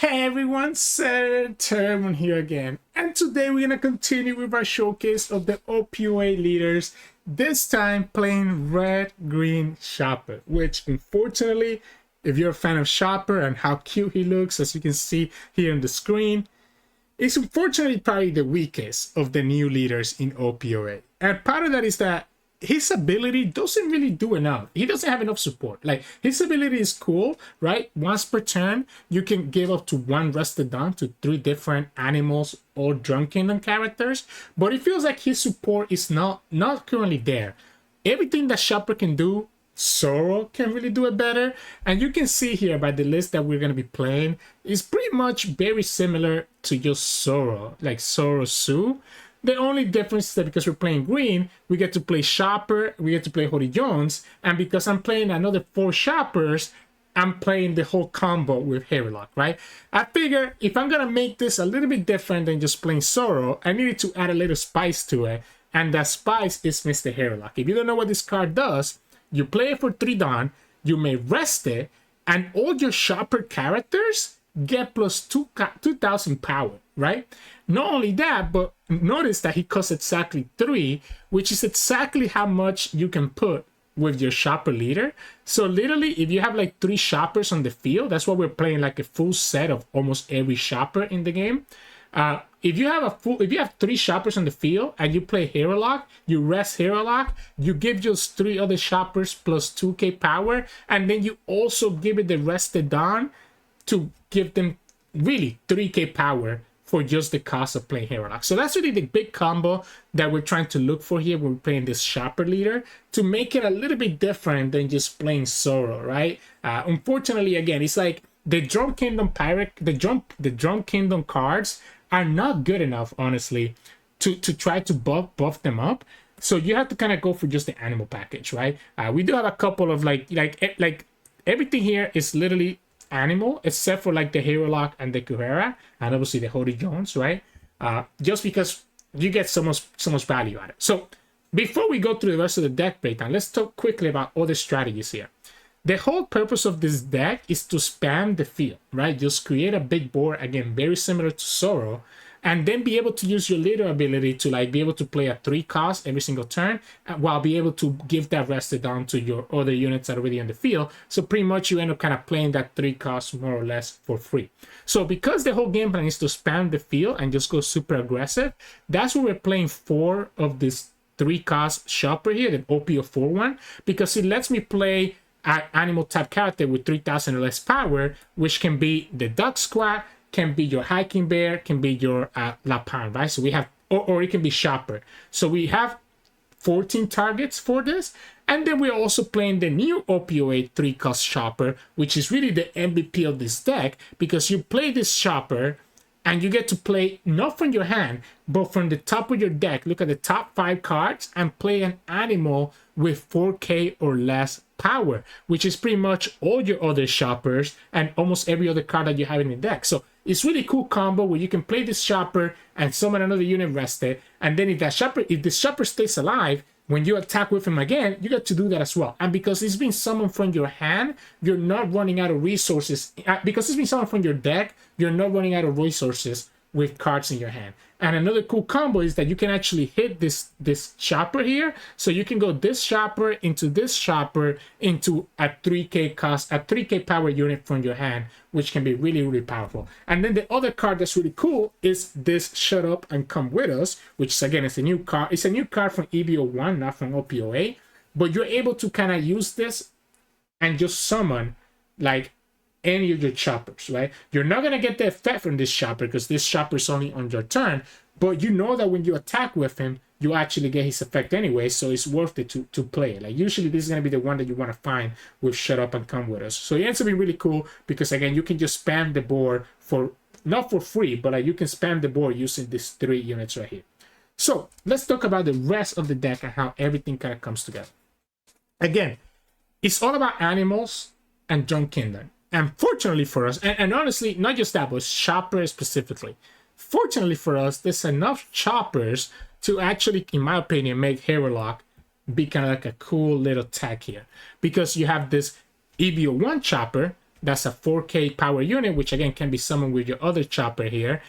Hey everyone, Sirturmund here again, and today we're gonna continue with our showcase of the OP08 leaders, this time playing Red Green Chopper, which unfortunately, if you're a fan of Chopper and how cute he looks, as you can see here on the screen, is unfortunately probably the weakest of the new leaders in OP08. And part of that is that his ability doesn't really do enough. He doesn't have enough support. Like, his ability is cool, right? Once per turn, you can give up to one Rested Dawn to 3 different animals or Drunk Kingdom characters. But it feels like his support is not currently there. Everything that Chopper can do, Zoro can really do it better. And you can see here by the list that we're going to be playing is pretty much very similar to just Zoro, like Zoro Sue. The only difference is that because we're playing green, we get to play Chopper, we get to play Hody Jones, and because I'm playing another 4 Choppers, I'm playing the whole combo with Hiriluk, right? I figure if I'm gonna make this a little bit different than just playing Zoro, I needed to add a little spice to it, and that spice is Mr. Hiriluk. If you don't know what this card does, you play it for 3 Dawn, you may rest it, and all your Chopper characters get plus 2,000 power, right? Not only that, but notice that he costs exactly 3, which is exactly how much you can put with your Chopper leader. So literally, if you have like 3 Choppers on the field, that's why we're playing like a full set of almost every Chopper in the game. If you have 3 Choppers on the field and you play Hiriluk, you rest Hiriluk, you give just 3 other Choppers plus 2k power, and then you also give it the Rested Dawn to give them really 3k power for just the cost of playing Hiriluk. So that's really the big combo that we're trying to look for here when we're playing this Chopper leader, to make it a little bit different than just playing Zoro, right? Unfortunately, again, it's like the Drunk Kingdom the Drunk Kingdom cards are not good enough, honestly, to try to buff them up. So you have to kind of go for just the animal package, right? We do have a couple of like everything here is literally animal, except for like the Hiriluk and the Kureha, and obviously the Hody Jones, right? Just because you get so much value out of it. So before we go through the rest of the deck breakdown, let's talk quickly about other strategies here. The whole purpose of this deck is to spam the field, right? Just create a big board, again, very similar to Zoro, and then be able to use your leader ability to like be able to play a 3 cost every single turn, while be able to give that Rested Dawn to your other units that are already on the field. So pretty much you end up kind of playing that 3 cost more or less for free. So because the whole game plan is to spam the field and just go super aggressive, that's why we're playing 4 of this 3 cost Chopper here, the OP04 one, because it lets me play an animal type character with 3,000 or less power, which can be the Duck Squad, can be your Hiking Bear, can be your Lapahn, right? So we have, or it can be Chopper. So we have 14 targets for this. And then we're also playing the new OP08 3-cost Chopper, which is really the MVP of this deck, because you play this Chopper and you get to play not from your hand, but from the top of your deck. Look at the top 5 cards and play an animal with 4k or less power, which is pretty much all your other Choppers and almost every other card that you have in the deck. So it's really cool combo where you can play this Chopper and summon another unit rested, and then if this Chopper stays alive, when you attack with him again, you get to do that as well. And because it's being summoned from your hand, you're not running out of resources. Because it's being summoned from your deck, you're not running out of resources with cards in your hand. And another cool combo is that you can actually hit this Chopper here. So you can go this Chopper into a 3k cost, a 3k power unit from your hand, which can be really, really powerful. And then the other card that's really cool is this Shut Up and Come With Us, which again is a new card. It's a new card from EB01, not from OP08. But you're able to kind of use this and just summon like any of your Choppers, right? You're not going to get the effect from this Chopper because this Chopper is only on your turn, but you know that when you attack with him, you actually get his effect anyway, so it's worth it to play. Like, usually this is going to be the one that you want to find with Shut Up and Come With Us. So it ends up being really cool because, again, you can just spam the board for, not for free, but like you can spam the board using these 3 units right here. So let's talk about the rest of the deck and how everything kind of comes together. Again, it's all about animals and Drunk Kingdom. And fortunately for us, and honestly, not just that, but Chopper specifically. Fortunately for us, there's enough Choppers to actually, in my opinion, make Hiriluk be kind of like a cool little tech here. Because you have this EB01 Chopper That's a 4K power unit, which again can be summoned with your other chopper here.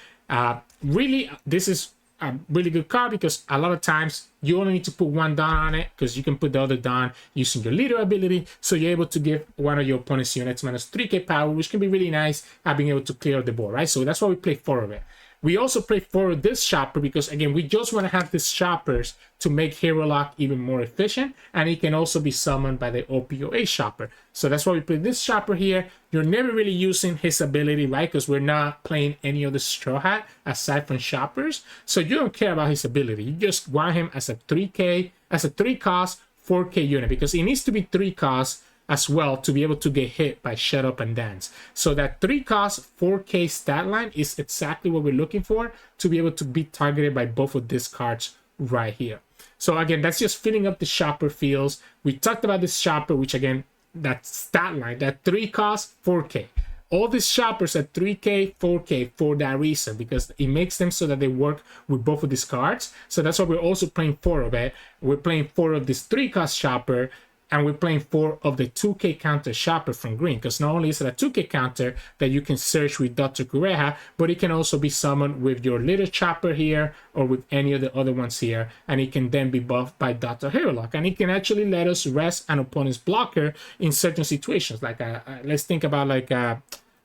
Really, this is a really good card because a lot of times you only need to put one Don on it because you can put the other Don using your leader ability. So you're able to give one of your opponent's units minus 3K power, which can be really nice at being able to clear the board, right? So that's why we play 4 of it. We also play 4 of this chopper because, again, we just want to have these choppers to make Hiriluk even more efficient, and it can also be summoned by the OP08 chopper. So that's why we play this chopper here. You're never really using his ability, right? Because we're not playing any other Straw Hat aside from choppers. So you don't care about his ability. You just want him as a 3K, as a 3 cost, 4K unit, because it needs to be 3 costs as well to be able to get hit by Shut Up and Dance. So that 3 cost 4K stat line is exactly what we're looking for to be able to be targeted by both of these cards right here. So again, that's just filling up the shopper fields. We talked about this shopper, which again, that stat line, that 3 cost 4K. All these shoppers are 3K, 4K for that reason, because it makes them so that they work with both of these cards. So that's why we're also playing 4 of it. We're playing 4 of this 3 cost shopper, and we're playing 4 of the 2K counter shopper from green, because not only is it a 2K counter that you can search with Dr Kureha, but it can also be summoned with your little chopper here or with any of the other ones here, and it can then be buffed by Dr Hiriluk, and it can actually let us rest an opponent's blocker in certain situations. Like let's think about like a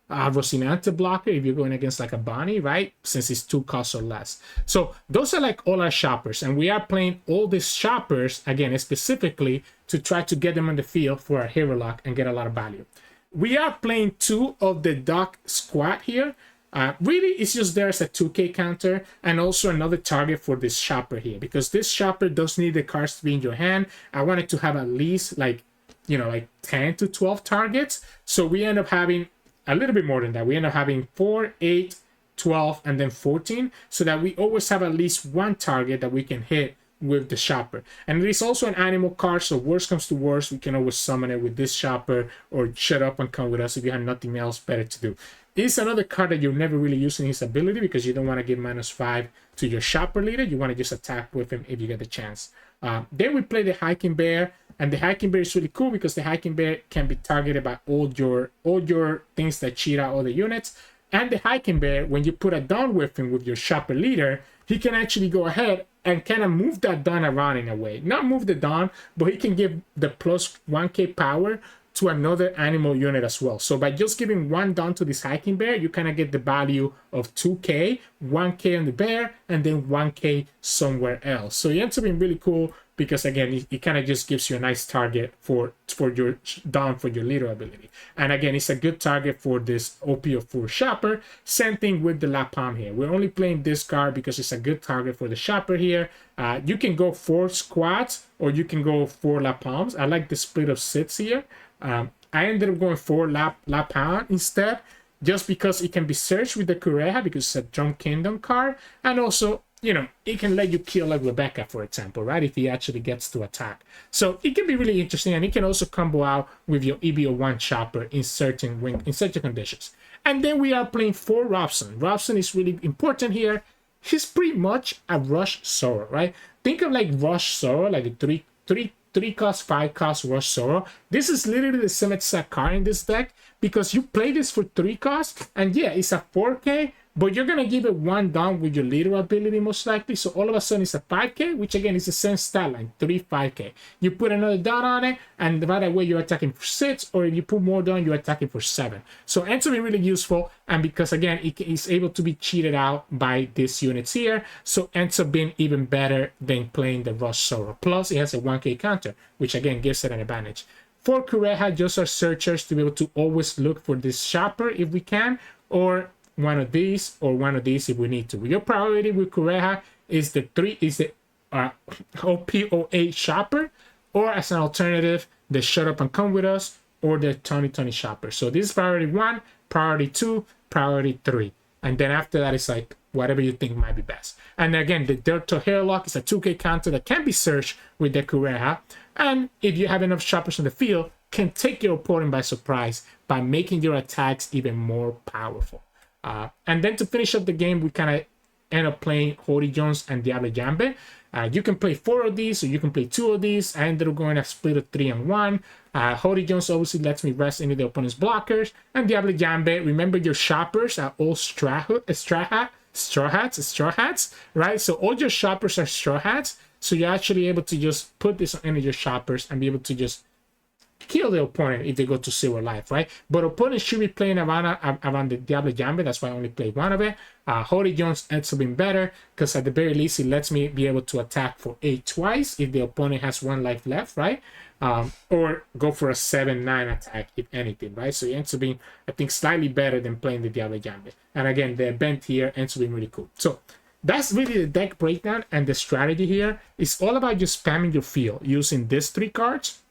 Rocinante blocker if you're going against like a Bonnie, right? Since it's 2 costs or less. So those are like all our shoppers, and we are playing all these shoppers again specifically to try to get them on the field for our Hiriluk and get a lot of value. We are playing 2 of the Doc Squad here. Really, it's just there as a 2K counter and also another target for this shopper here, because this shopper does need the cards to be in your hand. I wanted to have at least like, you know, like 10 to 12 targets. So we end up having a little bit more than that. We end up having 4, 8, 12, and then 14, so that we always have at least one target that we can hit with the shopper. And it is also an animal card, so worst comes to worst, we can always summon it with this shopper or Shut Up and Come With Us if you have nothing else better to do. It's another card that you're never really using his ability because you don't want to give -5 to your shopper leader. You want to just attack with him if you get the chance. Then we play the Hiking Bear, and the Hiking Bear is really cool because the Hiking Bear can be targeted by all your things that cheat out other units. And the Hiking Bear, when you put a Dawn with him with your shopper leader, he can actually go ahead and kind of move that Dawn around in a way. Not move the Dawn, but he can give the plus 1K power to another animal unit as well. So by just giving one Dawn to this Hiking Bear, you kind of get the value of 2K, 1K on the bear, and then 1K somewhere else. So it ends up being really cool because, again, it kind of just gives you a nice target for your Dawn for your leader ability. And again, it's a good target for this OP04 shopper. Same thing with the Lapahn here. We're only playing this card because it's a good target for the shopper here. You can go 4 squads or you can go 4 Lapahns. I like the split of sits here. I ended up going for Lapahn instead, just because it can be searched with the Kureha because it's a Drum Kingdom card, and also, you know, it can let you kill like Rebecca, for example, right, if he actually gets to attack. So it can be really interesting, and it can also combo out with your EBO1 chopper in certain conditions. And then we are playing for Robson. Robson is really important here. He's pretty much a Rush Zoro, right? Think of like Rush Zoro, like a 3 cost, 5 cost Rush Zoro. This is literally the same exact card in this deck because you play this for 3 costs, and yeah, it's a 4K, but you're gonna give it 1 down with your leader ability most likely. So all of a sudden it's a 5K, which again is the same stat line, 3 5K. You put another dot on it, and right away you're attacking for 6, or if you put more down, you're attacking for 7. So it ends up being really useful, and because again it is able to be cheated out by these units here, so ends up being even better than playing the Rush Zoro. Plus it has a 1K counter, which again gives it an advantage. For Kureha, just our searchers to be able to always look for this shopper if we can, or one of these or one of these if we need to. Your priority with Kureha is the OP08 shopper, or as an alternative, the Shut Up and Come With Us or the Tony shopper. So this is priority 1, priority 2, priority 3. And then after that, it's like whatever you think might be best. And again, the Dr Hiriluk is a 2K counter that can be searched with the Kureha. And if you have enough shoppers on the field, can take your opponent by surprise by making your attacks even more powerful. And then to finish up the game, we kind of end up playing Hody Jones and Diable Jambre. You can play 4 of these, or you can play 2 of these. I ended up going a split of 3 and 1. Hody Jones obviously lets me rest into the opponent's blockers. And Diable Jambre, remember your shoppers are all straw hats, right? So all your shoppers are straw hats. So you're actually able to just put this on any of your shoppers and be able to just kill the opponent if they go to 0 life, right? But opponents should be playing around the Diable Jambre. That's why I only played 1 of it. Hody Jones ends up being better because at the very least, it lets me be able to attack for 8 twice if the opponent has 1 life left, right? Or go for a 7-9 attack if anything, right? So it ends up being, I think, slightly better than playing the Diable Jambre. And again, the event here ends up being really cool. So that's really the deck breakdown, and the strategy here is all about just spamming your field using these 3 cards.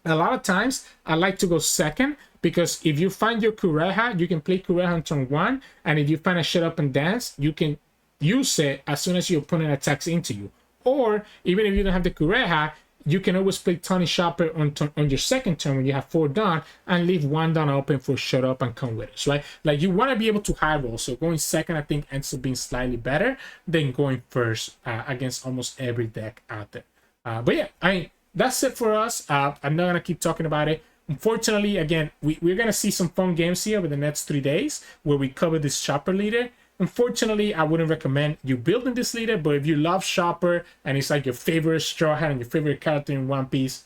A lot of times, I like to go second because if you find your Kureha, you can play Kureha on turn 1, and if you find a Shut Up and Dance, you can use it as soon as your opponent attacks into you. Or even if you don't have the Kureha, you can always play Tony Shopper on your second turn when you have 4 done, and leave 1 down open for Shut Up and Come With Us, right? Like, you want to be able to high roll, so going second, I think, ends up being slightly better than going first against almost every deck out there. But yeah, I mean, that's it for us. I'm not gonna keep talking about it. Unfortunately, again, we're gonna see some fun games here over the next 3 days where we cover this shopper leader. Unfortunately, I wouldn't recommend you building this leader, but if you love shopper and it's like your favorite straw hat and your favorite character in One Piece,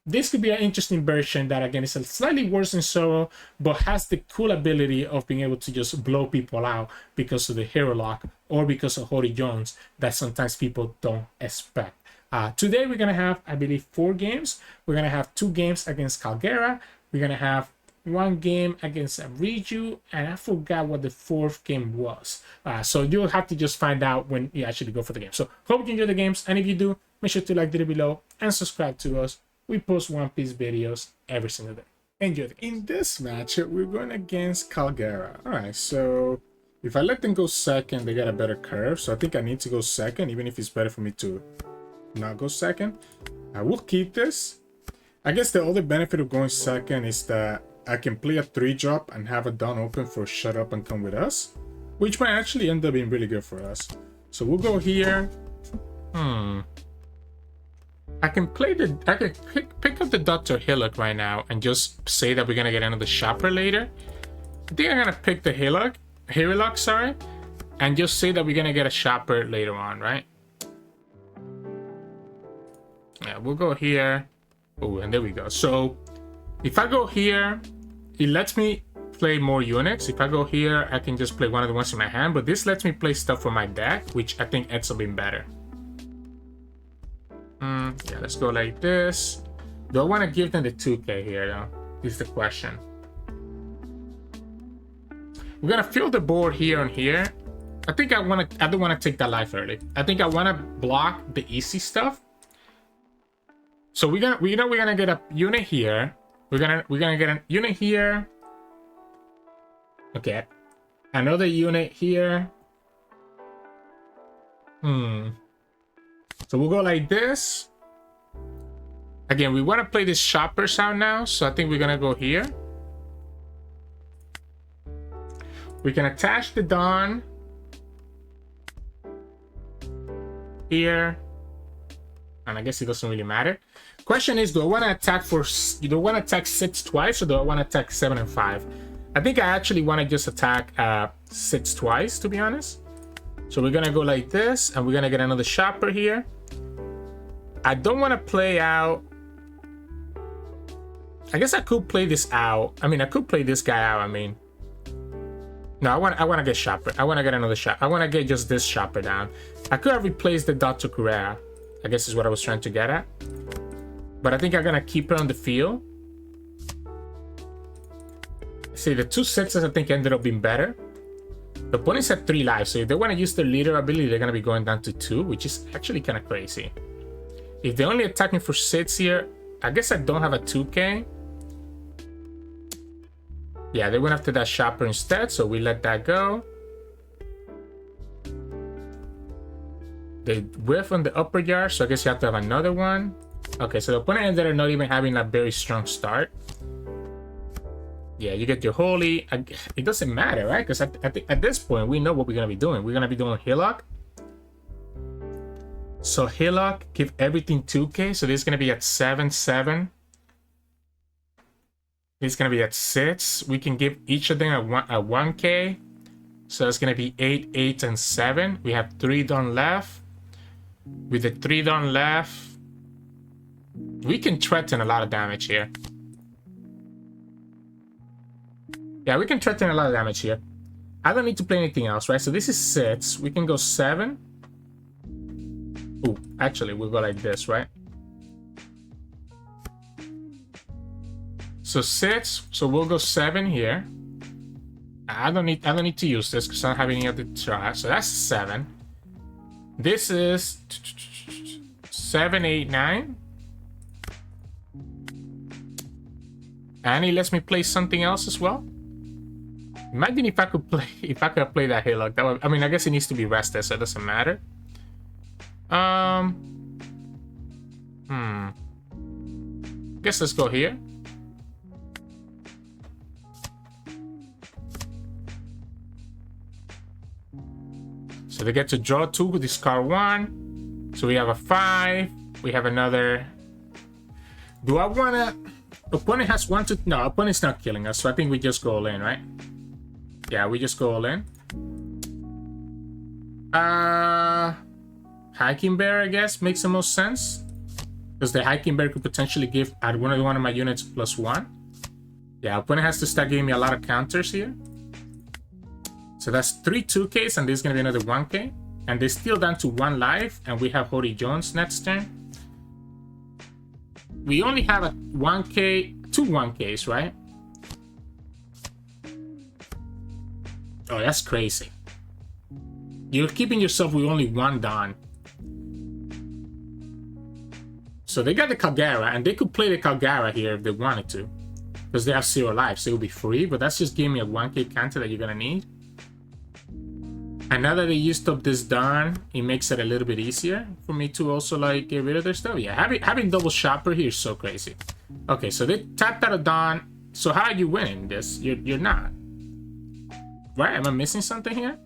this could be an interesting version that, again, is slightly worse than Zoro, but has the cool ability of being able to just blow people out because of the Hiriluk or because of Hody Jones that sometimes people don't expect. Today we're gonna have, I believe, 4 games. We're gonna have 2 games against Kalgara. We're gonna have 1 game against Reiju, and I forgot what the 4th game was. So you'll have to just find out when you actually go for the game. So hope you enjoy the games, and if you do, make sure to like the video below and subscribe to us. We post One Piece videos every single day. Enjoy the game. In this matchup, we're going against Kalgara. All right, so if I let them go second, they get a better curve. So I think I need to go second, even if it's better for me to not go second. I will keep this. I guess the other benefit of going second is that I can play a 3-drop and have it down open for Shut Up and Come With Us, which might actually end up being really good for us. So we'll go here. I can play the, I can pick up the Dr Hiriluk right now and just say that we're gonna get another shopper later. I think I'm gonna pick the Hiriluk, sorry, and just say that we're gonna get a shopper later on, right? Yeah, we'll go here. Oh, and there we go. So if I go here, it lets me play more units. If I go here, I can just play one of the ones in my hand, but this lets me play stuff from my deck, which I think ends up being better. Yeah, let's go like this. Do I want to give them the 2k here, though? Is the question. We're gonna fill the board here and here. I think I don't want to take that life early. I think I want to block the easy stuff. So we're gonna get a unit here. We're gonna get a unit here. Okay, another unit here. So we'll go like this. Again, we want to play this shoppers out now, so I think we're gonna go here. We can attach the Dawn here, and I guess it doesn't really matter. Question is, do I want to attack for? Do I want to attack 6 twice, or do I want to attack 7 and 5? I think I actually want to just attack 6 twice, to be honest. So we're gonna go like this, and we're gonna get another shopper here. I don't want to play out. I guess I could play this out. I mean, I could play this guy out. I mean, no, I want to get shopper. I want to get another shop. I want to get just this shopper down. I could have replaced the Dr Kureha, I guess is what I was trying to get at. But I think I'm gonna keep it on the field. See, the 2 6s I think ended up being better. The opponents had 3 lives, so if they want to use their leader ability, they're gonna be going down to 2, which is actually kind of crazy. If they're only attacking for 6 here, I guess I don't have a 2k. Yeah, they went after that shopper instead, so we let that go. They whiff on the upper yard, so I guess you have to have another one. Okay, so the opponent ended up not even having a very strong start. Yeah, you get your Holy. It doesn't matter, right? Because at this point, we know what we're going to be doing. We're going to be doing Hillock. So Hillock, give everything 2k. So this is going to be at 7, 7. It's going to be at 6. We can give each of them at 1k. So it's going to be 8, 8, and 7. We have 3 done left. With the 3 done left, we can threaten a lot of damage here. Yeah, we can threaten a lot of damage here. I don't need to play anything else, right? So this is 6. We can go 7. Ooh, actually, we'll go like this, right? So 6. So we'll go 7 here. I don't need to use this because I don't have any other try. So that's 7. This is 7, 8, 9. And he lets me play something else as well. Imagine if I could play that Hillock. That would, I mean, I guess it needs to be rested, so it doesn't matter. Guess let's go here. So they get to draw 2, discard 1. So we have a 5. We have another. Do I wanna? Opponent has 1 to. No, opponent's not killing us, so I think we just go all in, right? Yeah, we just go all in. Hiking Bear, I guess, makes the most sense. Because the Hiking Bear could potentially give at one of my units +1. Yeah, opponent has to start giving me a lot of counters here. So that's 3 2Ks, and this is going to be another 1K. And they're still down to 1 life, and we have Hody Jones next turn. We only have a 1K, 2 1Ks, right? Oh, that's crazy. You're keeping yourself with only 1 Dawn. So they got the Kalgara, and they could play the Kalgara here if they wanted to. Because they have 0 life, so it'll be free, but that's just giving me a 1K counter that you're going to need. And now that they used up this Dawn, it makes it a little bit easier for me to also like get rid of their stuff. Yeah, having double shopper here is so crazy. Okay, so they tapped out a Dawn. So how are you winning this? You're not. Right? Am I missing something here?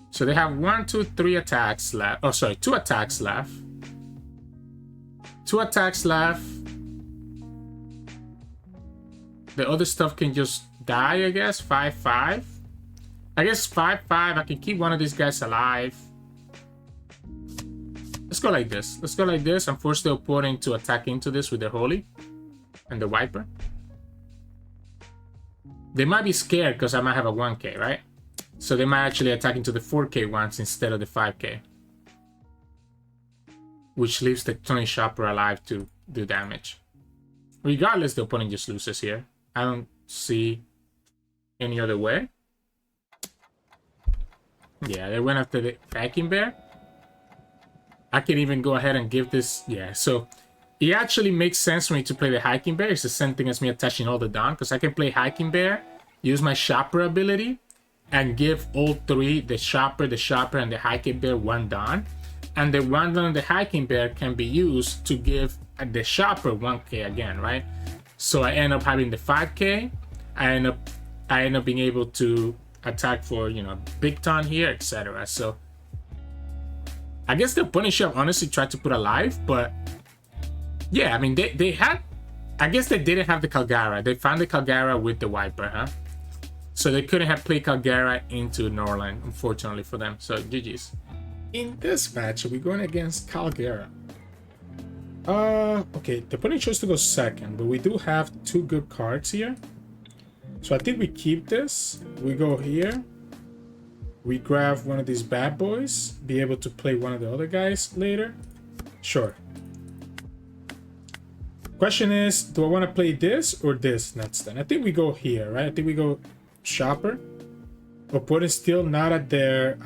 So they have 1, 2, 3 attacks left. Oh, sorry, 2 attacks left. 2 attacks left. The other stuff can just die, I guess. 5, 5. I guess 5, 5. I can keep one of these guys alive. Let's go like this. Let's go like this and force the opponent to attack into this with the Holy and the Wiper. They might be scared because I might have a 1K, right? So they might actually attack into the 4K ones instead of the 5K. Which leaves the Tony Shopper alive to do damage. Regardless, the opponent just loses here. I don't see any other way. Yeah, they went after the Hiking Bear. I can even go ahead and give this... Yeah, so it actually makes sense for me to play the Hiking Bear. It's the same thing as me attaching all the Dawn, because I can play Hiking Bear, use my Shopper ability, and give all 3, the Shopper, and the Hiking Bear, 1 Dawn. And the 1 Dawn and the Hiking Bear can be used to give the Shopper 1K again, right? So I end up having the 5K. I end up being able to attack for, you know, big ton here, etc. So I guess the opponent should have honestly tried to put alive, but yeah, I mean they had, I guess they didn't have the Kalgara. They found the Kalgara with the Wiper, huh? So they couldn't have played Kalgara into Norland, unfortunately for them. So GG's. In this match, we're going against Kalgara. Okay, the opponent chose to go second, but we do have 2 good cards here. So I think we keep this. We go here. We grab one of these bad boys. Be able to play one of the other guys later. Sure. Question is, do I want to play this or this next then? I think we go here, right? I think we go Shopper. Opponent's still not at their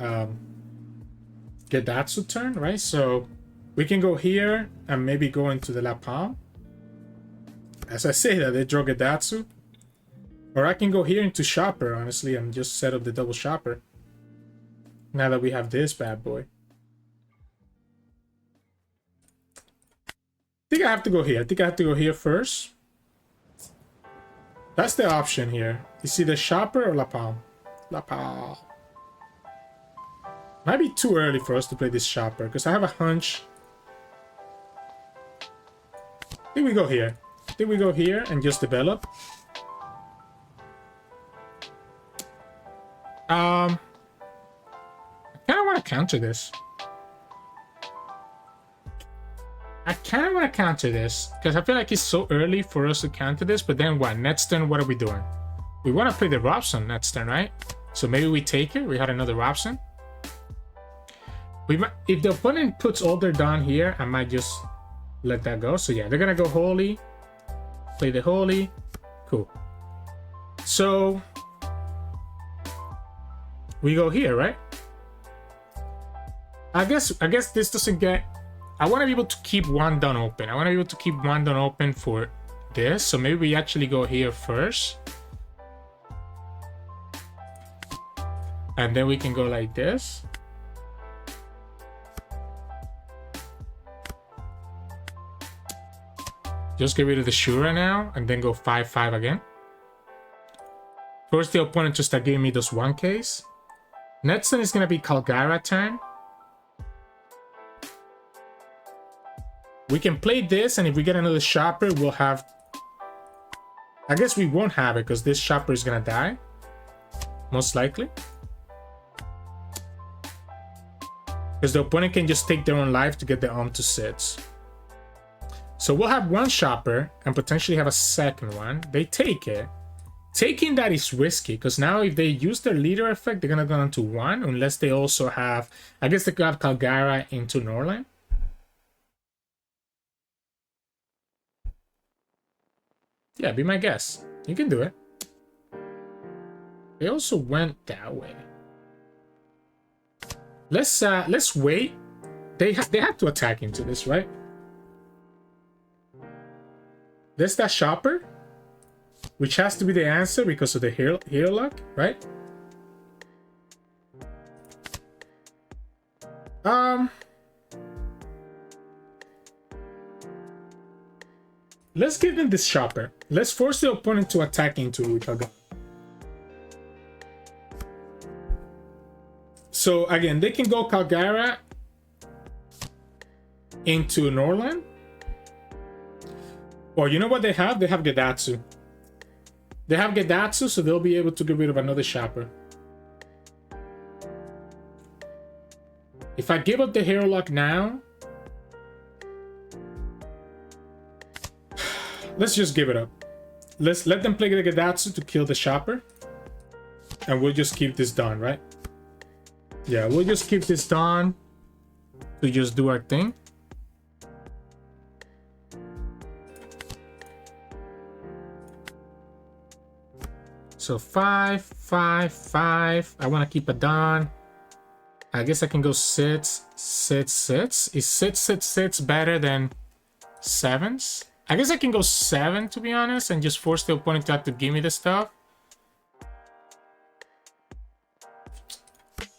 Gedatsu turn, right? So we can go here and maybe go into the Lapahn. As I say that, they draw Gedatsu. Or I can go here into Shopper, honestly, and just set up the double Shopper. Now that we have this bad boy. I think I have to go here. I think I have to go here first. That's the option here. It's either Chopper or Lapahn. Lapahn. Might be too early for us to play this Chopper, because I have a hunch. I think we go here. I think we go here and just develop. I kind of want to counter this. Because I feel like it's so early for us to counter this. But then what? Next turn, what are we doing? We want to play the Robson next turn, right? So maybe we take it. We had another Robson. We might, if the opponent puts all their down here, I might just let that go. So yeah, they're gonna go Holy. Play the Holy. Cool. So we go here, right? I guess this doesn't get... I want to be able to keep one down open. I want to be able to keep one down open for this. So maybe we actually go here first. And then we can go like this. Just get rid of the Shura now, and then go 5-5 again. Force the opponent to start giving me those 1Ks. Next turn is going to be Kalgara turn. We can play this, and if we get another Chopper, we'll have... I guess we won't have it, because this Chopper is going to die. Most likely. Because the opponent can just take their own life to get the arm to sits. So we'll have one Chopper and potentially have a second one. They take it. Taking that is risky, because now if they use their leader effect, they're going to go down to 1, unless they also have... I guess they could have Kalgara into Norland. Yeah, be my guess. You can do it. They also went that way. Let's wait. They have to attack into this, right? There's that Chopper, which has to be the answer because of the Hiriluk, right? Let's give them this Chopper. Let's force the opponent to attack into Kalgara. So again, they can go Kalgara into Norland. Or you know what they have? They have Gedatsu. They have Gedatsu, so they'll be able to get rid of another Chopper. If I give up the Hiriluk now... Let's just give it up. Let's let them play the Gedatsu to kill the Chopper. And we'll just keep this done, right? Yeah, we'll just keep this done to just do our thing. So 5, 5, 5. I want to keep it down. I guess I can go sits, sits, sits. Is sits, sits, sits better than 7s? I guess I can go 7, to be honest, and just force the opponent to have to give me the stuff.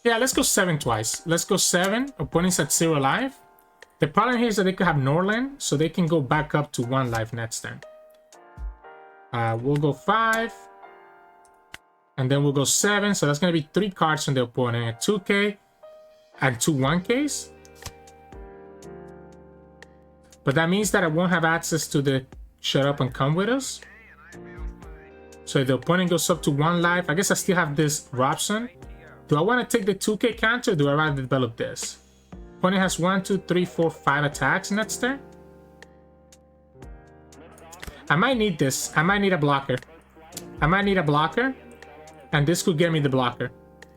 Yeah, let's go 7 twice. Let's go 7. Opponent's at 0 life. The problem here is that they could have Norland, so they can go back up to 1 life next turn. We'll go 5. And then we'll go 7. So that's going to be 3 cards on the opponent. A 2K and 2 1Ks. But that means that I won't have access to the shut up and come with us. So if the opponent goes up to 1 life, I guess I still have this Robson. Do I want to take the 2K counter or do I rather develop this? Opponent has 1, 2, 3, 4, 5 attacks next turn. I might need this. I might need a blocker. I might need a blocker. And this could get me the blocker.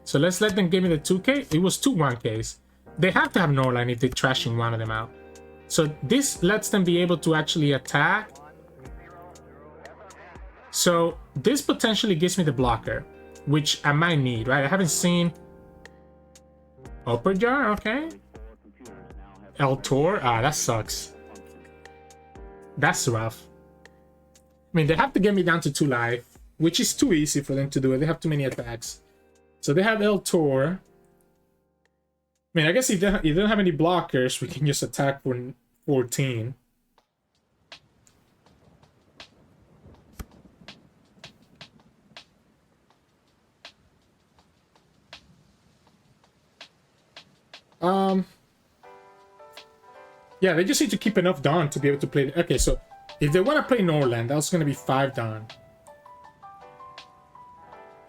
So let's let them give me the 2K. It was 2 1Ks. They have to have Norland if they're trashing one of them out. So this lets them be able to actually attack. So this potentially gives me the blocker, which I might need, right? I haven't seen Upper Jar, okay. El Tor, that sucks. That's rough. I mean, they have to get me down to 2 life, which is too easy for them to do it. They have too many attacks. So they have El Tor. I mean, I guess if they don't have any blockers, we can just attack for 14. Yeah, they just need to keep enough Dawn to be able to play. Okay, so if they want to play Norland, that's going to be 5 Dawn.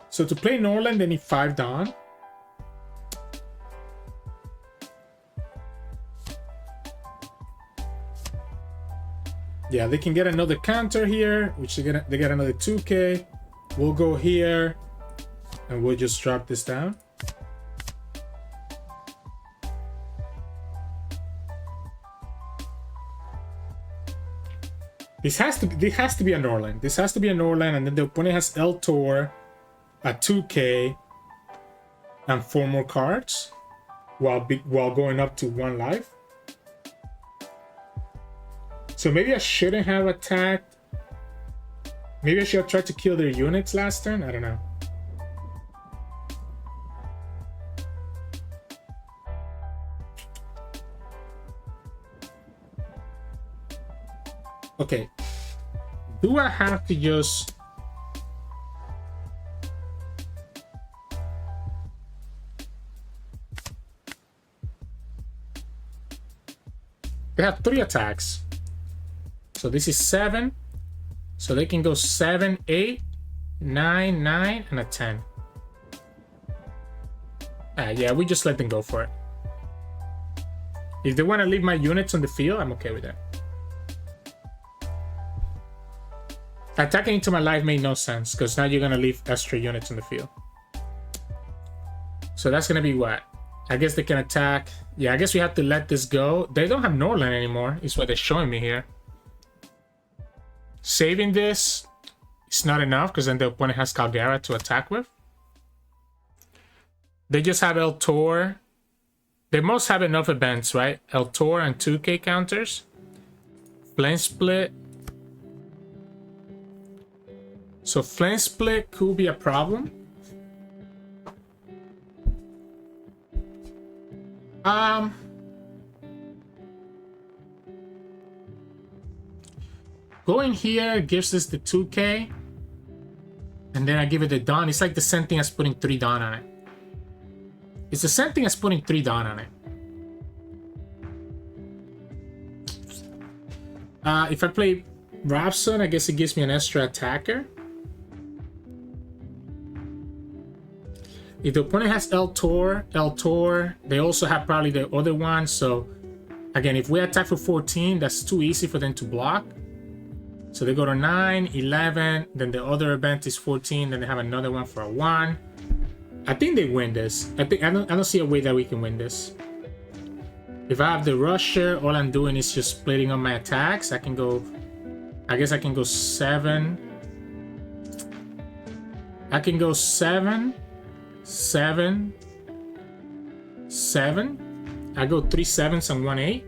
So to play Norland, they need 5 Dawn. Yeah, they can get another counter here, which they get another 2k. We'll go here, and we'll just drop this down. This has to be a Norland. This has to be a Norland, and then the opponent has Eltor at 2k and 4 more cards while going up to 1 life. So maybe I shouldn't have attacked. Maybe I should have tried to kill their units last turn. I don't know. Okay. Do I have to just... They have 3 attacks. So this is 7. So they can go 7, 8, 9, 9, and a 10. Yeah, we just let them go for it. If they want to leave my units on the field, I'm okay with that. Attacking into my life made no sense, because now you're going to leave extra units on the field. So that's going to be what? I guess they can attack. Yeah, I guess we have to let this go. They don't have Norland anymore, is what they're showing me here. Saving this is not enough, because then the opponent has Kalgara to attack with. They just have Eltor. They must have enough events, right? Eltor and 2k counters. Flame Split. So Flame Split could be a problem. Going here gives us the 2k. And then I give it the Dawn. It's like the same thing as putting 3 Dawn on it. It's the same thing as putting 3 Dawn on it. If I play Robson, I guess it gives me an extra attacker. If the opponent has Eltor, they also have probably the other one. So again, if we attack for 14, that's too easy for them to block. So they go to 9, 11, then the other event is 14, then they have another one for a 1. I think they win this. I don't see a way that we can win this. If I have the Rusher, all I'm doing is just splitting up my attacks. I can go, I guess I can go 7. I can go 7, 7, 7. I go 3 7s and 1 8.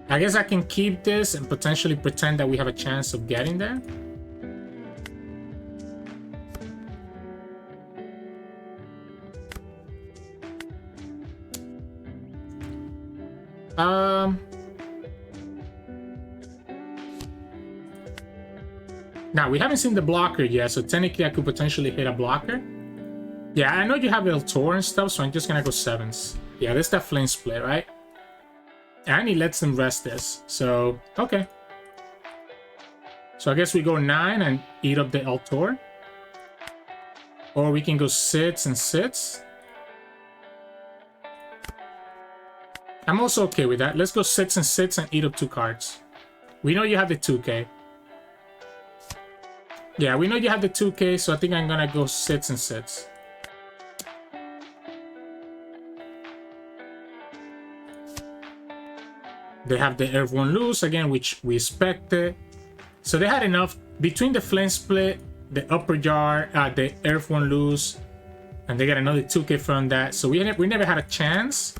I guess I can keep this and potentially pretend that we have a chance of getting there. Now, we haven't seen the blocker yet, so technically I could potentially hit a blocker. Yeah, I know you have Eltor and stuff, so I'm just gonna go 7s. Yeah, that's that Flame Split, right? And he lets them rest this, so okay. So I guess we go 9 and eat up the Eltor. Or we can go 6 and 6. I'm also okay with that. Let's go 6 and 6 and eat up 2 cards. We know you have the 2k. Yeah, we know you have the 2k, so I think I'm gonna go 6 and 6. They have the Earth Won't Lose again, which we expected. So they had enough between the Flame Split, the Upper Jar, the Earth Won't Lose, and they got another 2k from that. So we never had a chance.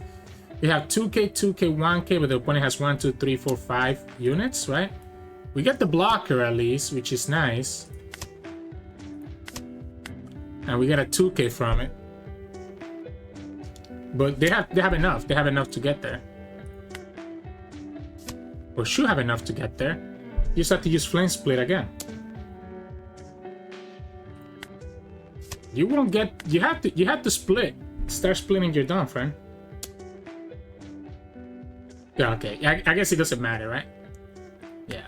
We have 2k, 2k, 1k, but the opponent has 1, 2, 3, 4, 5 units, right? We get the blocker at least, which is nice. And we get a 2k from it. But they have enough. They have enough to get there. Or should have enough to get there. You just have to use Flame Split again. You won't get. You have to split. start splitting your Dawn, friend. Yeah, okay. I guess it doesn't matter, right? Yeah.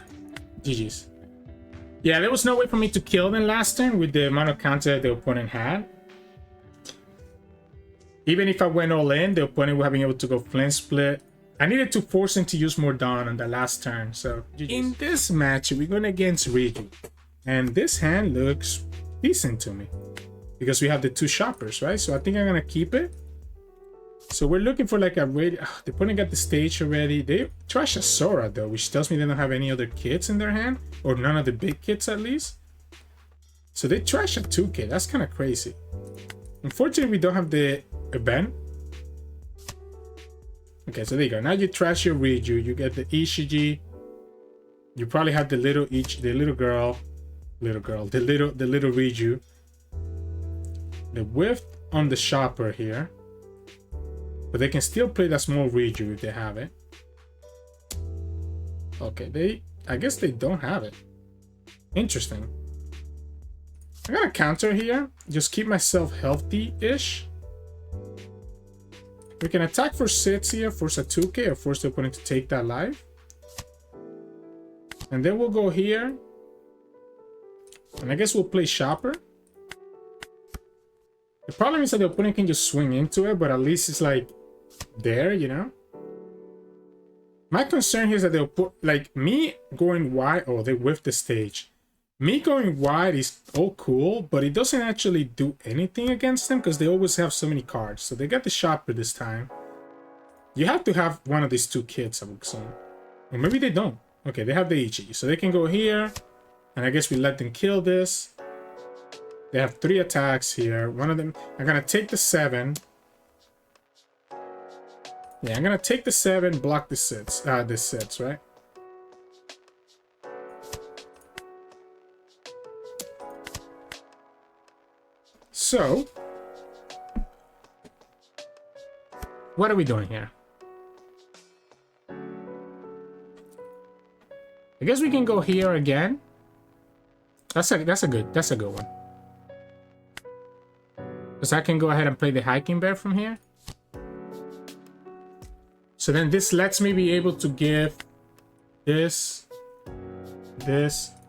GG's. Yeah, there was no way for me to kill them last turn with the amount of counter the opponent had. Even if I went all in, the opponent would have been able to go flint split. I needed to force him to use more Dawn on the last turn, so... In this match, we're going against Reiju. And this hand looks decent to me. Because we have the two shoppers, right? So I think I'm going to keep it. So we're looking for like a really... the opponent got the stage already. They trash a Sora though, which tells me they don't have any other kits in their hand. Or none of the big kits at least. So they trash a 2 kit. That's kind of crazy. Unfortunately, we don't have the event. Okay, so there you go. Now you trash your Reiju. You get the Ishiji. You probably have the little girl, the little Reiju. The whiff on the shopper here. But they can still play that small Reiju if they have it. Okay, I guess they don't have it. Interesting. I'm gonna counter here. Just keep myself healthy-ish. We can attack for sits here, force a 2k, or force the opponent to take that life. And then we'll go here. And I guess we'll play shopper. The problem is that the opponent can just swing into it, but at least it's like there, you know? My concern here is that they'll put, like, me going wide. Oh, they whiffed the stage. Me going wide is all cool, but it doesn't actually do anything against them because they always have so many cards. So they got the shopper this time. You have to have one of these 2 kids, I would assume. Or maybe they don't. Okay, they have the Ichi. So they can go here. And I guess we let them kill this. They have 3 attacks here. One of them... I'm going to take the 7. Yeah, I'm going to take the 7, block the 6. The 6, right? So, what are we doing here? I guess we can go here again. That's a good one. Because I can go ahead and play the hiking bear from here. So then this lets me be able to give this,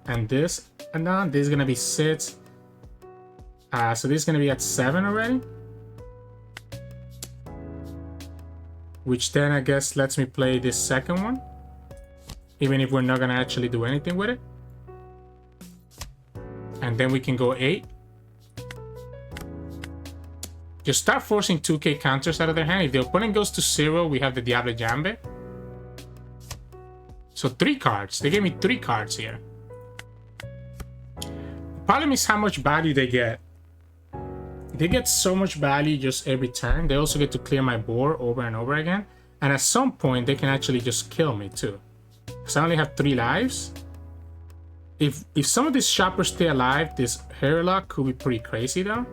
and this. And now this is gonna be 6. So this is going to be at 7 already. Which then I guess lets me play this second one. Even if we're not going to actually do anything with it. And then we can go 8. Just start forcing 2k counters out of their hand. If the opponent goes to 0, we have the Diable Jambre. So 3 cards. They gave me 3 cards here. The problem is how much value they get. They get so much value just every turn. They also get to clear my board over and over again. And at some point, they can actually just kill me too. Because I only have 3 lives. If some of these shoppers stay alive, this Hiriluk could be pretty crazy though.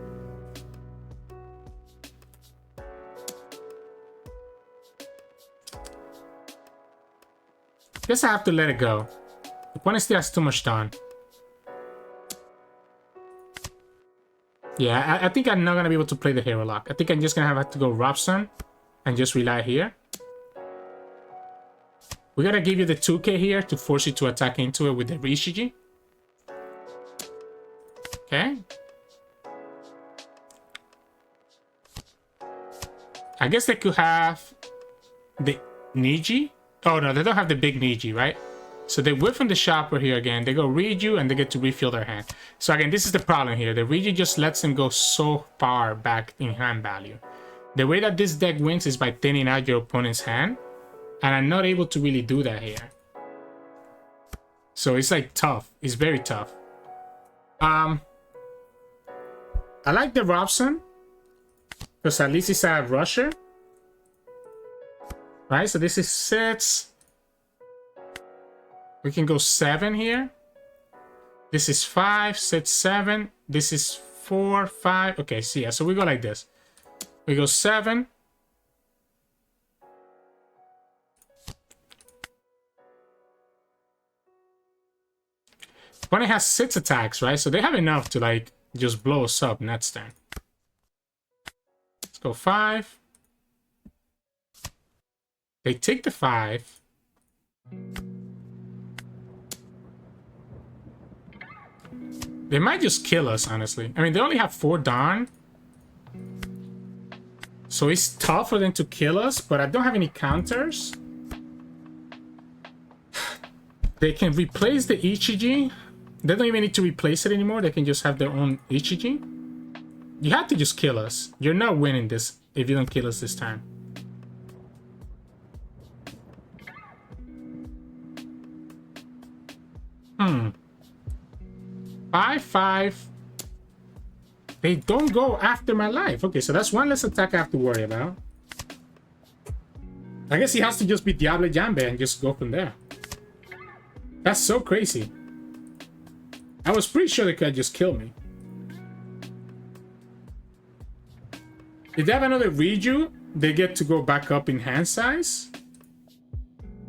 Guess I have to let it go. The opponent still has too much Dawn. Yeah, I think I'm not going to be able to play the Hiriluk. I think I'm just going to have to go Robson and just rely here. We got to give you the 2k here to force you to attack into it with the Ishiji. Okay. I guess they could have the Niji. Oh, no, they don't have the big Niji, right? So they whiff from the shopper here again. They go Reiju and they get to refill their hand. So again, this is the problem here. The Reiju just lets them go so far back in hand value. The way that this deck wins is by thinning out your opponent's hand. And I'm not able to really do that here. So it's like tough. It's very tough. I like the Robson. Because at least it's a rusher. Right, so this is 6. We can go 7 here. This is 5, 6, 7. This is 4, 5. Okay, see, yeah, so we go like this. We go 7. Opponent has 6 attacks, right? So they have enough to like just blow us up next turn. Let's go 5. They take the 5. They might just kill us, honestly. I mean, they only have 4 Dawn. So it's tough for them to kill us, but I don't have any counters. They can replace the Ichiji. They don't even need to replace it anymore. They can just have their own Ichiji. You have to just kill us. You're not winning this if you don't kill us this time. Hmm. 5-5. They don't go after my life. Okay, so that's one less attack I have to worry about. I guess he has to just be Diable Jambre and just go from there. That's so crazy. I was pretty sure they could just kill me. If they have another Reiju, they get to go back up in hand size,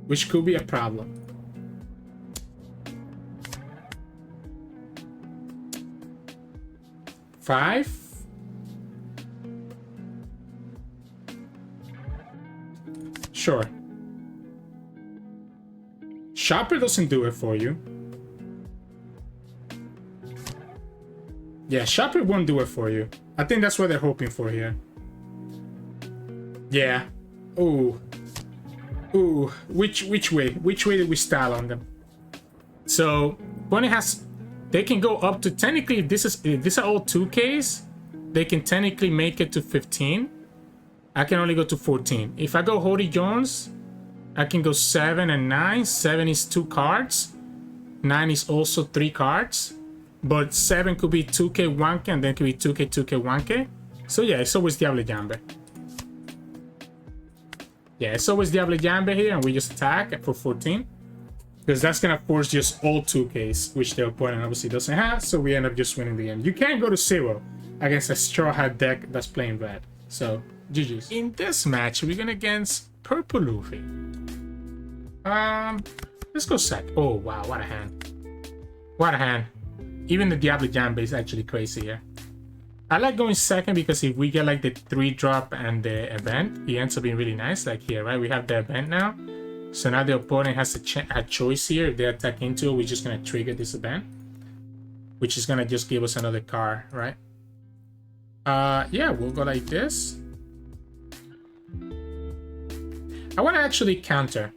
which could be a problem. Five. Sure. Chopper doesn't do it for you. Yeah, Chopper won't do it for you. I think that's what they're hoping for here. Yeah. Ooh. Ooh. Which way? Which way did we style on them? So, Bunny has... They can go up to... Technically, if these are all 2Ks, they can technically make it to 15. I can only go to 14. If I go Hody Jones, I can go 7 and 9. 7 is 2 cards. 9 is also 3 cards. But 7 could be 2K, 1K, and then could be 2K, 2K, 1K. So yeah, it's always Diable Jambre. Yeah, it's always Diable Jambre here, and we just attack for 14. Because that's going to force just all 2Ks, which the opponent obviously doesn't have, so we end up just winning the game. You can't go to 0 against a Straw Hat deck that's playing red. So, GG's. In this match, we're going against Purple Luffy. Let's go sec. Oh, wow, what a hand. What a hand. Even the Diable Jambre is actually crazy here. I like going second because if we get like the 3-drop and the event, it ends up being really nice. Like here, right? We have the event now. So now the opponent has a choice here. If they attack into it, we're just going to trigger this event. Which is going to just give us another card, right? Yeah, we'll go like this. I want to actually counter.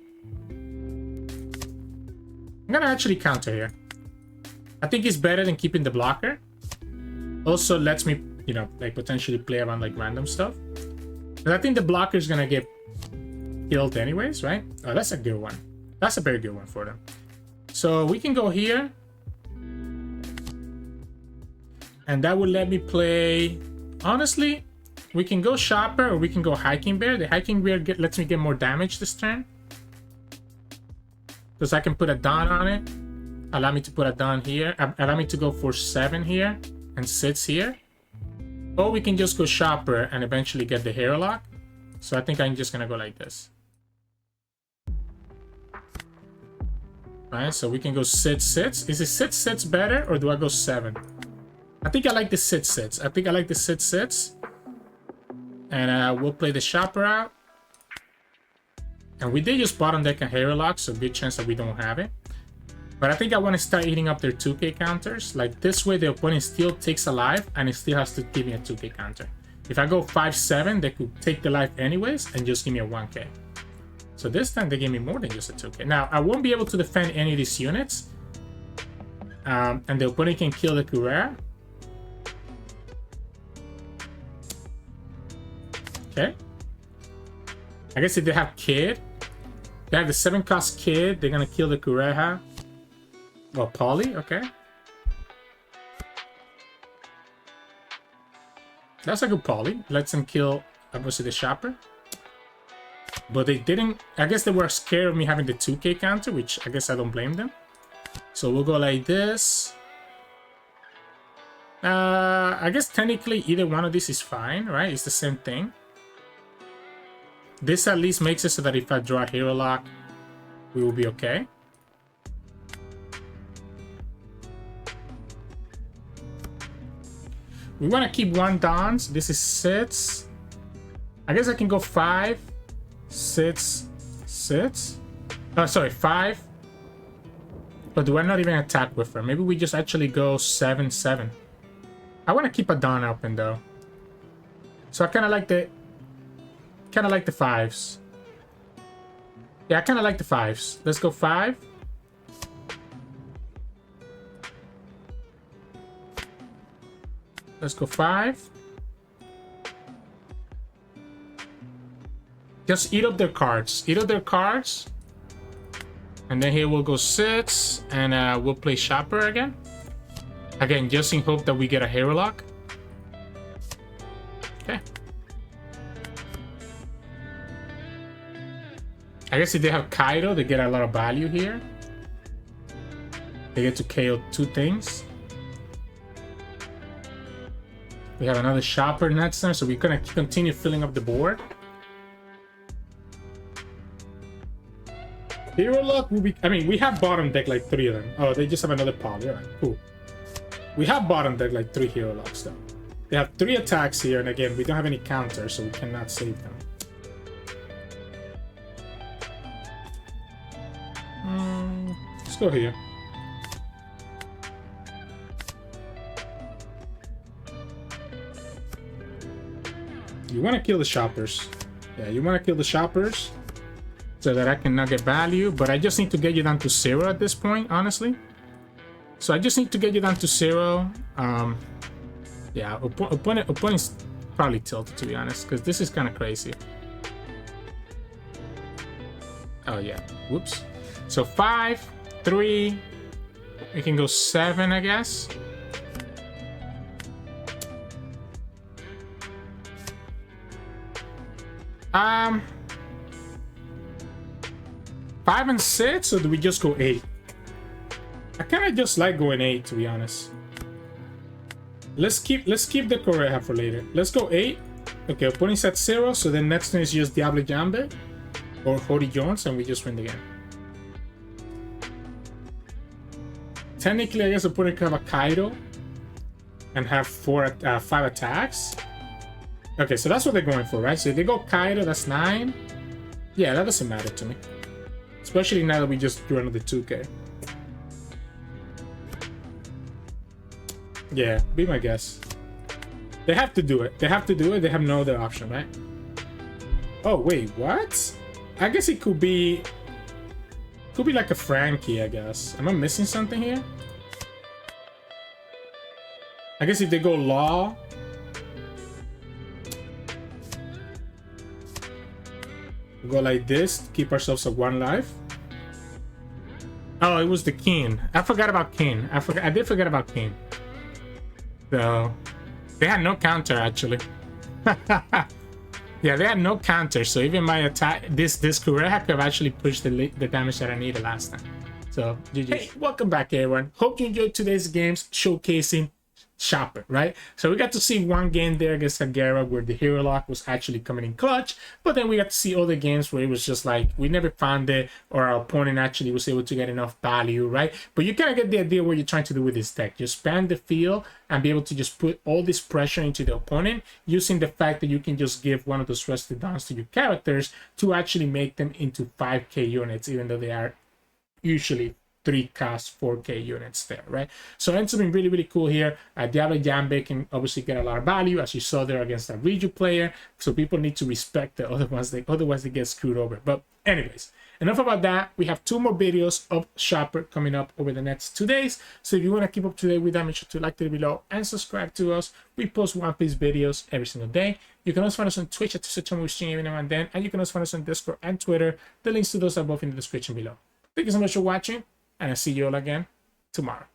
I'm going to actually counter here. I think it's better than keeping the blocker. Also lets me, you know, like potentially play around like random stuff. But I think the blocker is going to get killed anyways, right? Oh, that's a good one. That's a very good one for them. So we can go here. And that would let me play... Honestly, we can go Chopper or we can go Hiking Bear. The Hiking Bear lets me get more damage this turn. Because I can put a Dawn on it. Allow me to put a Dawn here. Allow me to go for 7 here. And 6 here. Or we can just go Chopper and eventually get the Hiriluk. So I think I'm just going to go like this. Right, so we can go sit sits. Is it sit sits better or do I go 7? I think I like the sit sits. I think I like the sit sits. And we'll play the Chopper out. And we did just bottom deck a Hiriluk, so good chance that we don't have it. But I think I want to start eating up their 2K counters. Like this way the opponent still takes a life and it still has to give me a 2K counter. If I go 5-7, they could take the life anyways and just give me a 1K. So this time they gave me more than just a 2K. Now, I won't be able to defend any of these units. And the opponent can kill the Kureha. Okay. I guess if they have Kid, they have the 7-cost Kid, they're going to kill the Kureha. Well, Polly, okay. That's a good Polly. Lets them kill, obviously, the Chopper. But they didn't... I guess they were scared of me having the 2K counter, which I guess I don't blame them. So we'll go like this. I guess technically either one of these is fine, right? It's the same thing. This at least makes it so that if I draw a Hiriluk, we will be okay. We want to keep 1 Dawns. This is 6. I guess I can go 5, 6, 6. Oh, sorry, 5. But do I not even attack with her? Maybe we just actually go 7, 7. I want to keep a Dawn open though. So I kind of like the 5s. Yeah, I kind of like the 5s. Let's go 5. Let's go 5. Just eat up their cards. Eat up their cards. And then here we'll go 6. And we'll play Shopper again. Again, just in hope that we get a Hiriluk. Okay. I guess if they have Kaido, they get a lot of value here. They get to KO 2 things. We have another Shopper next time, so we're gonna continue filling up the board. Hiriluk will be... I mean, we have bottom deck like 3 of them. Oh, they just have another poly. Alright, cool. We have bottom deck like 3 Hiriluks though. They have 3 attacks here, and again, we don't have any counters, so we cannot save them. Let's go here. You want to kill the Shoppers. Yeah, you want to kill the Shoppers so that I cannot get value, but I just need to get you down to 0 at this point, honestly. So I just need to get you down to 0. Yeah, opponent's probably tilted, to be honest, because this is kind of crazy. Oh, yeah. Whoops. So 5, 3. We can go 7, I guess. 5 and 6, or do we just go 8? I kind of just like going 8, to be honest. Let's keep the Kureha for later. Let's go 8. Okay, opponent's at 0, so then next one is just Diable Jambre or Hody Jones, and we just win the game. Technically, I guess opponent could have a Kaido and have 5 attacks. Okay, so that's what they're going for, right? So if they go Kaido, that's 9. Yeah, that doesn't matter to me. Especially now that we just drew another 2K. Yeah, be my guess. They have to do it. They have to do it. They have no other option, right? Oh, wait, what? I guess it could be... Could be like a Frankie, I guess. Am I missing something here? I guess if they go Law... We'll go like this, keep ourselves at 1 life. Oh, it was the King. I forgot about King. I did forget about King. So they had no counter actually. Yeah, they had no counter, so even my attack, this Kureha could have actually pushed the damage that I needed last time. So GG. Hey, welcome back everyone. Hope you enjoyed today's games showcasing Shopper, right? So we got to see one game there against Kalgara where the Hiriluk was actually coming in clutch, but then we got to see other games where it was just like we never found it, or our opponent actually was able to get enough value, right? But you kind of get the idea what you're trying to do with this deck. Just span the field and be able to just put all this pressure into the opponent using the fact that you can just give one of those rested downs to your characters to actually make them into 5k units, even though they are usually 3 cost 4k units there, right? So it ends up being really, really cool here. Diable Jambre can obviously get a lot of value, as you saw there against that Reiju player. So people need to respect the otherwise they get screwed over. But anyways, enough about that. We have 2 more videos of Shopper coming up over the next 2 days. So if you want to keep up to date with that, make sure to like the video below and subscribe to us. We post One Piece videos every single day. You can also find us on Twitch at Sirturmund. We stream every now and then. And you can also find us on Discord and Twitter. The links to those are both in the description below. Thank you so much for watching, and I'll see you all again tomorrow.